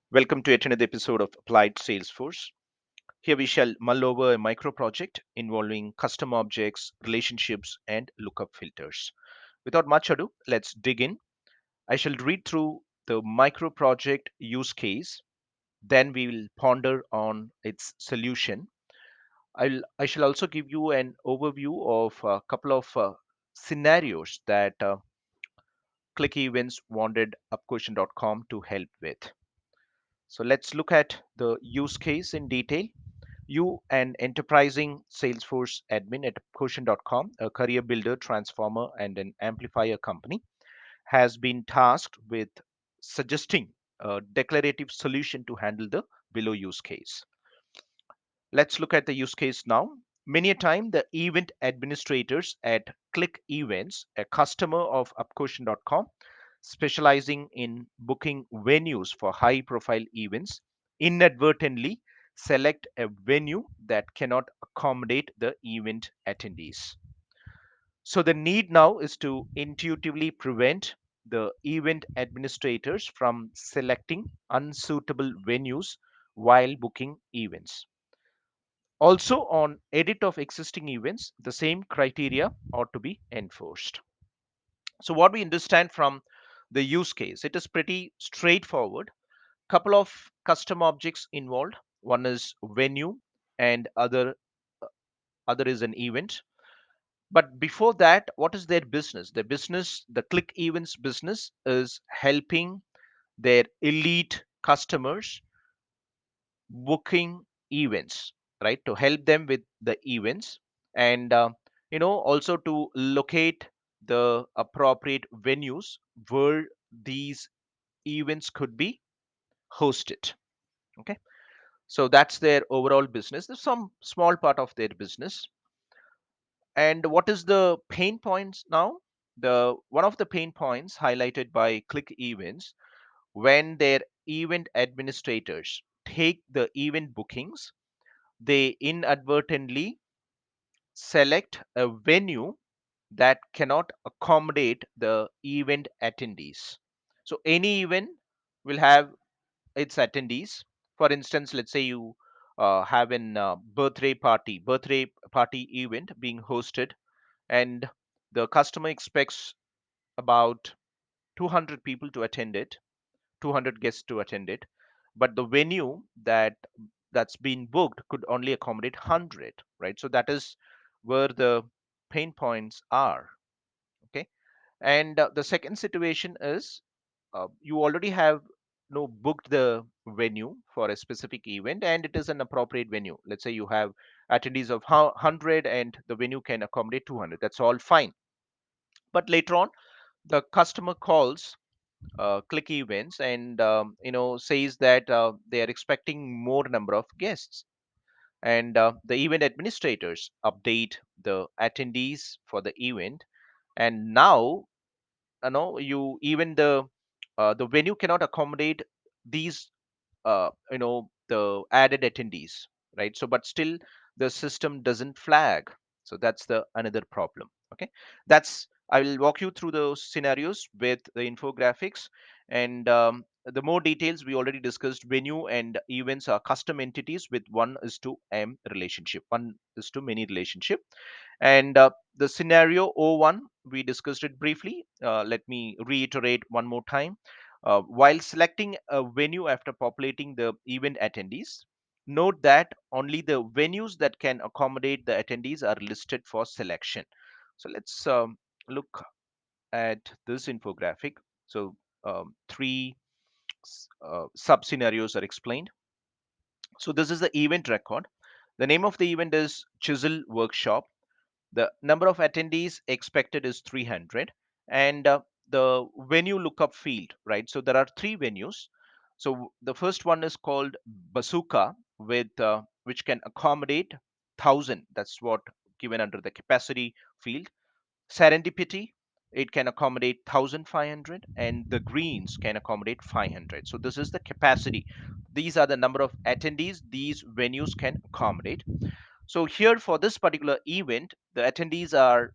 Welcome to yet another episode of Applied Salesforce. Here we shall mull over a micro project involving custom objects, relationships, and lookup filters. Without much ado, let's dig in. I shall read through the micro project use case, then we will ponder on its solution. I shall also give you an overview of a couple of scenarios that Click Events wanted upquotient.com to help with. So let's look at the use case in detail. You, an enterprising Salesforce admin at Quotient.com, a career builder, transformer, and an amplifier company, has been tasked with suggesting a declarative solution to handle the below use case. Let's look at the use case now. Many a time, the event administrators at Click Events, a customer of UpQuotient.com, specializing in booking venues for high profile events, inadvertently select a venue that cannot accommodate the event attendees. So, the need now is to intuitively prevent the event administrators from selecting unsuitable venues while booking events. Also, on edit of existing events, the same criteria ought to be enforced. So, what we understand from the use case, it is pretty straightforward. Couple of custom objects involved. One is venue, and other is an event. But before that, what is their business? Their business, the Click Events business, is helping their elite customers booking events, right? To help them with the events, and also to locate the appropriate venues where these events could be hosted. Okay, so that's their overall business. There's some small part of their business. And what is the pain points now? The one of the pain points highlighted by Click Events, when their event administrators take the event bookings, they inadvertently select a venue that cannot accommodate the event attendees. So any event will have its attendees. For instance, let's say you have an birthday party event being hosted, and the customer expects about 200 people to attend it, 200 guests to attend it, but the venue that's been booked could only accommodate 100, right? So that is where the pain points are. Okay, and the second situation is, you already have booked the venue for a specific event, and it is an appropriate venue. Let's say you have attendees of 100 and the venue can accommodate 200. That's all fine. But later on, the customer calls Click Events and says that they are expecting more number of guests, and the event administrators update the attendees for the event, and now you even the venue cannot accommodate these the added attendees, right? So but still the system doesn't flag. So that's the another problem. Okay, that's I will walk you through those scenarios with the infographics, and the more details we already discussed. Venue and events are custom entities with 1:m relationship, 1:many relationship. And the scenario O1, we discussed it briefly. Let me reiterate one more time. While selecting a venue after populating the event attendees, note that only the venues that can accommodate the attendees are listed for selection. So let's look at this infographic. So three sub scenarios are explained. So this is the event record. The name of the event is Chisel Workshop. The number of attendees expected is 300, and the venue lookup field, right? So there are three venues. So the first one is called Bazooka, with which can accommodate 1,000. That's what given under the capacity field. Serendipity, it can accommodate 1,500, and the greens can accommodate 500. So this is the capacity. These are the number of attendees these venues can accommodate. So here for this particular event, the attendees are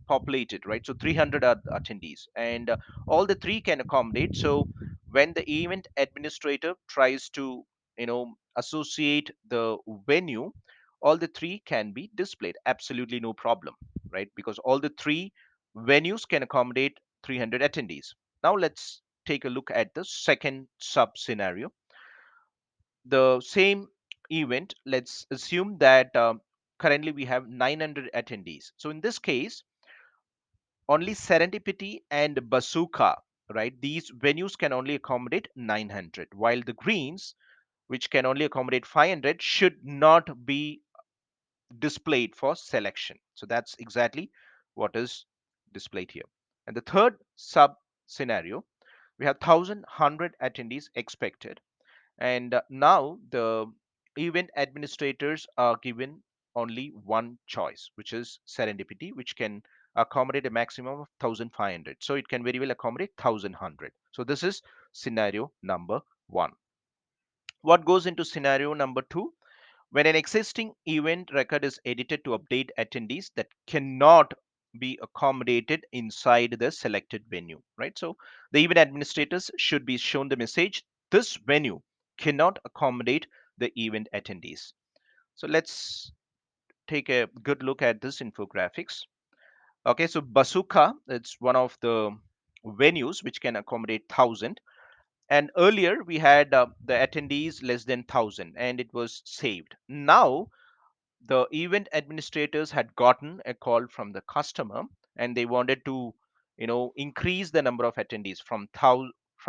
populated, right? So 300 are the attendees, and all the three can accommodate. So when the event administrator tries to associate the venue, all the three can be displayed, absolutely no problem, right? Because all the three venues can accommodate 300 attendees. Now let's take a look at the second sub scenario. The same event, let's assume that currently we have 900 attendees. So in this case, only serendipity and bazooka, right, these venues can only accommodate 900, while the greens, which can only accommodate 500, should not be displayed for selection. So that's exactly what is displayed here. And the third sub scenario, we have 1100 attendees expected, and now the event administrators are given only one choice, which is serendipity, which can accommodate a maximum of 1500. So it can very well accommodate 1100. So this is scenario number one. What goes into scenario number two? When an existing event record is edited to update attendees that cannot be accommodated inside the selected venue, right? So the event administrators should be shown the message, this venue cannot accommodate the event attendees. So let's take a good look at this infographics. Okay, so Bazooka, it's one of the venues which can accommodate 1000, and earlier we had the attendees less than 1000 and it was saved. Now the event administrators had gotten a call from the customer and they wanted to increase the number of attendees from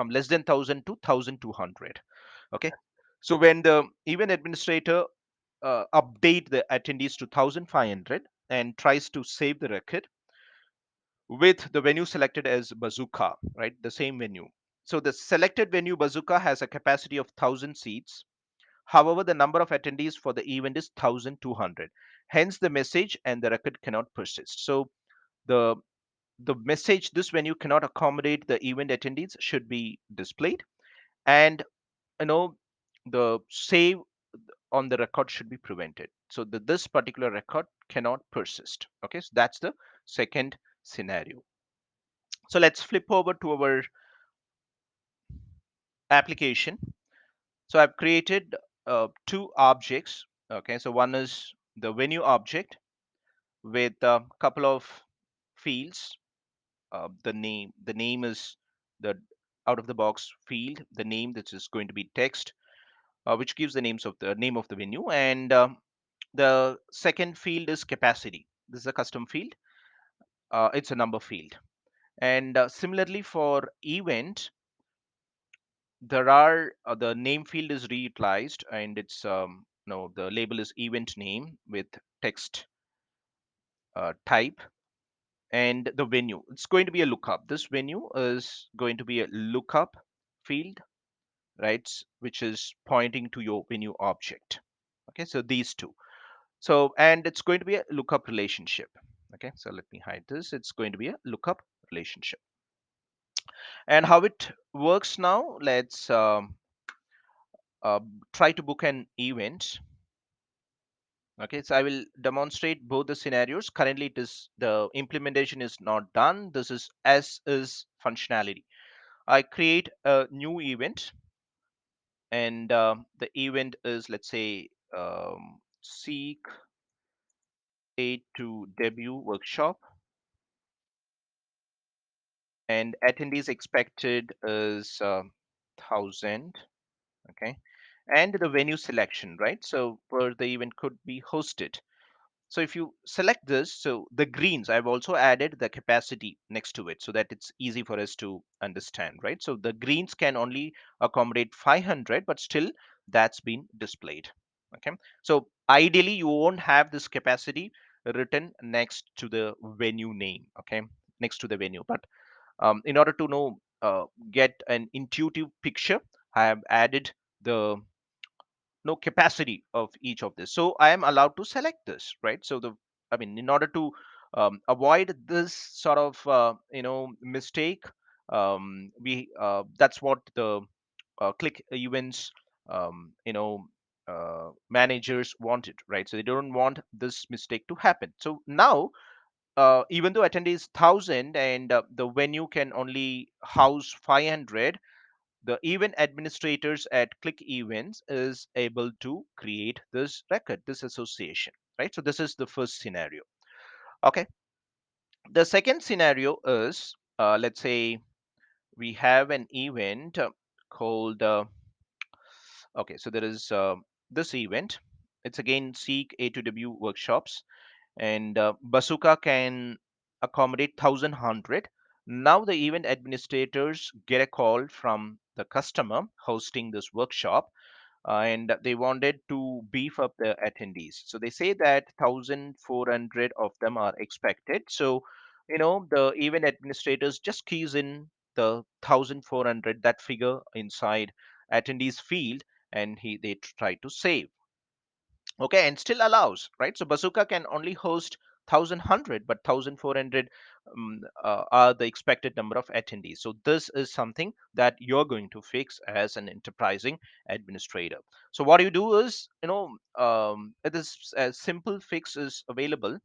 less than 1000 to 1200. Okay, so when the event administrator update the attendees to 1500 and tries to save the record with the venue selected as Bazooka, right, the same venue. So the selected venue Bazooka has a capacity of 1000 seats. However, the number of attendees for the event is 1200. Hence, the message and the record cannot persist. So the the message, this venue cannot accommodate the event attendees, should be displayed, and you know the save on the record should be prevented. So this particular record cannot persist. Okay, so that's the second scenario. So let's flip over to our application. So I've created two objects. Okay, so one is the venue object with a couple of fields. The name is the out of the box field. The name, that is going to be text, which gives the name of the venue, and the second field is capacity. This is a custom field. It's a number field, and similarly for event, there are the name field is reutilized, and it's no the label is event name with text type, and the venue, it's going to be a lookup. This venue is going to be a lookup field, right, which is pointing to your venue object. Okay, so these two. So and it's going to be a lookup relationship. Okay, so let me hide this. It's going to be a lookup relationship. And how it works now, let's uh, try to book an event. Okay, so I will demonstrate both the scenarios. Currently it is, the implementation is not done. This is as is functionality. I create a new event, and the event is, let's say, seek a to debut workshop, and attendees expected is 1000. Okay, and the venue selection, right? So where the event could be hosted. So if you select this, so the greens, I've also added the capacity next to it so that it's easy for us to understand, right? So the greens can only accommodate 500, but still that's been displayed. Okay. So ideally you won't have this capacity written next to the venue name. Okay. Next to the venue. But in order to get an intuitive picture, I have added the no capacity of each of this, so I am allowed to select this, right? So in order to avoid this sort of mistake, we that's what the click events managers wanted, right? So they don't want this mistake to happen. So now even though attendee is 1000 and the venue can only house 500, the event administrators at Click Events is able to create this record, this association, right? So this is the first scenario. Okay. The second scenario is, let's say we have an event called, okay, so there is this event. It's again Seek A to W workshops, and Bazooka can accommodate 1,100. Now the event administrators get a call from the customer hosting this workshop, and they wanted to beef up the attendees. So they say that 1,400 of them are expected. So, the event administrators just keys in the 1,400, that figure inside attendees field, and they try to save. Okay, and still allows, right? So Bazooka can only host 1,100, but 1,400 are the expected number of attendees. So this is something that you're going to fix as an enterprising administrator. So what you do is, this simple fix is available,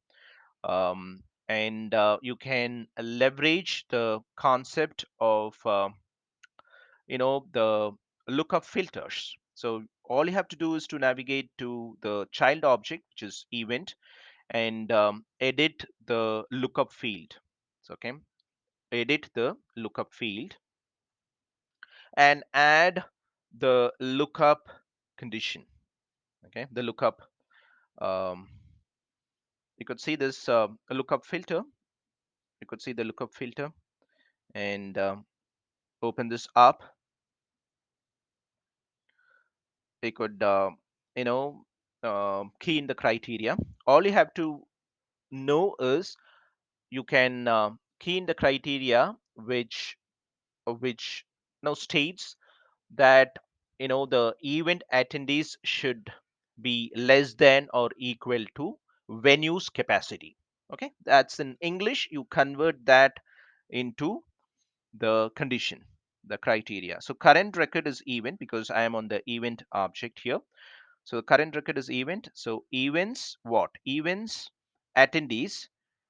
and you can leverage the concept of the lookup filters. So all you have to do is to navigate to the child object, which is event, and edit the lookup field. So, okay, edit the lookup field and add the lookup condition. Okay, the lookup. Um, you could see this lookup filter. You could see the lookup filter, and open this up. You could, you know, key in the criteria. All you have to know is you can key in the criteria which states that the event attendees should be less than or equal to venue's capacity. Okay, that's in English. You convert that into the condition, the criteria. So current record is event because I am on the event object here. So the current record is event. So events, what events attendees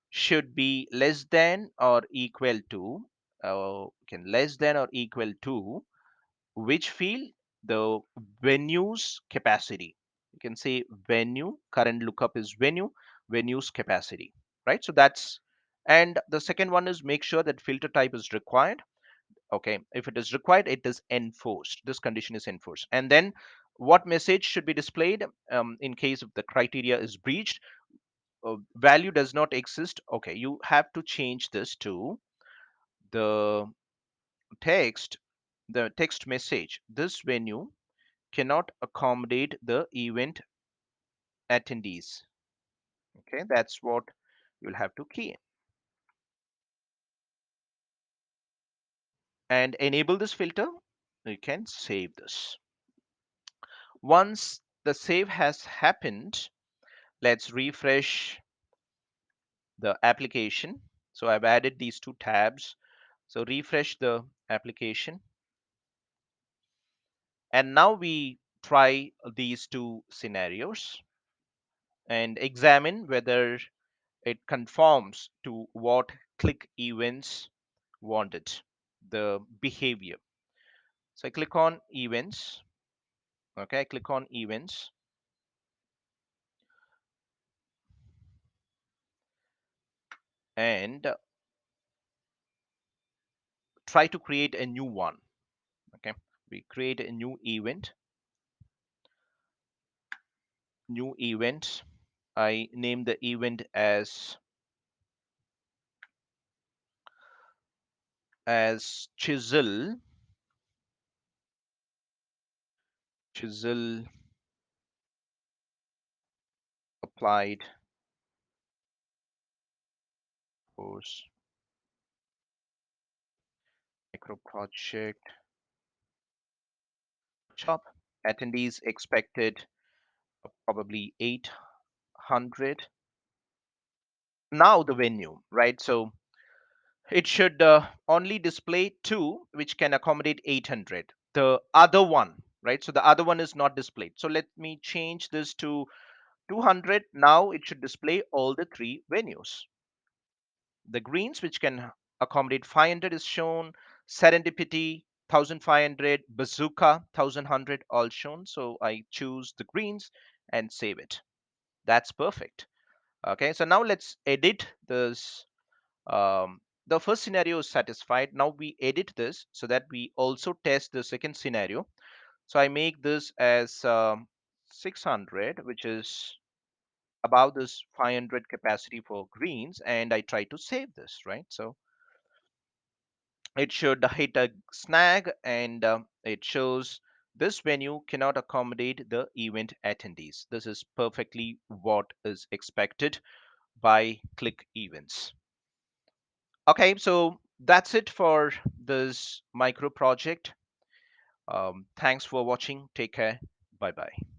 should be less than or equal to, can less than or equal to which field? The venue's capacity. You can say venue, current lookup is venue, venue's capacity, right? So that's, and the second one is make sure that filter type is required. Okay, if it is required, it is enforced. This condition is enforced. And then what message should be displayed in case of the criteria is breached? Value does not exist. Okay, you have to change this to the text, the text message. This venue cannot accommodate the event attendees. Okay, that's what you'll have to key in and enable this filter. You can save this. Once the save has happened, let's refresh the application. So I've added these two tabs. So refresh the application. And now we try these two scenarios and examine whether it conforms to what click events wanted, the behavior. So I click on events. Okay, I click on events, and try to create a new one. Okay, we create a new event. New event. I name the event as chisel applied course micro project shop. Attendees expected probably 800. Now the venue, right? So it should only display two, which can accommodate 800. The other one, right? So the other one is not displayed. So let me change this to 200. Now it should display all the three venues. The greens, which can accommodate 500, is shown. Serendipity 1500 bazooka 1100 all shown, so I choose the greens and save it. That's perfect. Okay, so now let's edit this. The first scenario is satisfied. Now we edit this so that we also test the second scenario. So I make this as 600, which is above this 500 capacity for greens, and I try to save this, right? So it should hit a snag, and it shows this venue cannot accommodate the event attendees. This is perfectly what is expected by click events. Okay, so that's it for this micro project. Thanks for watching. Take care. Bye bye.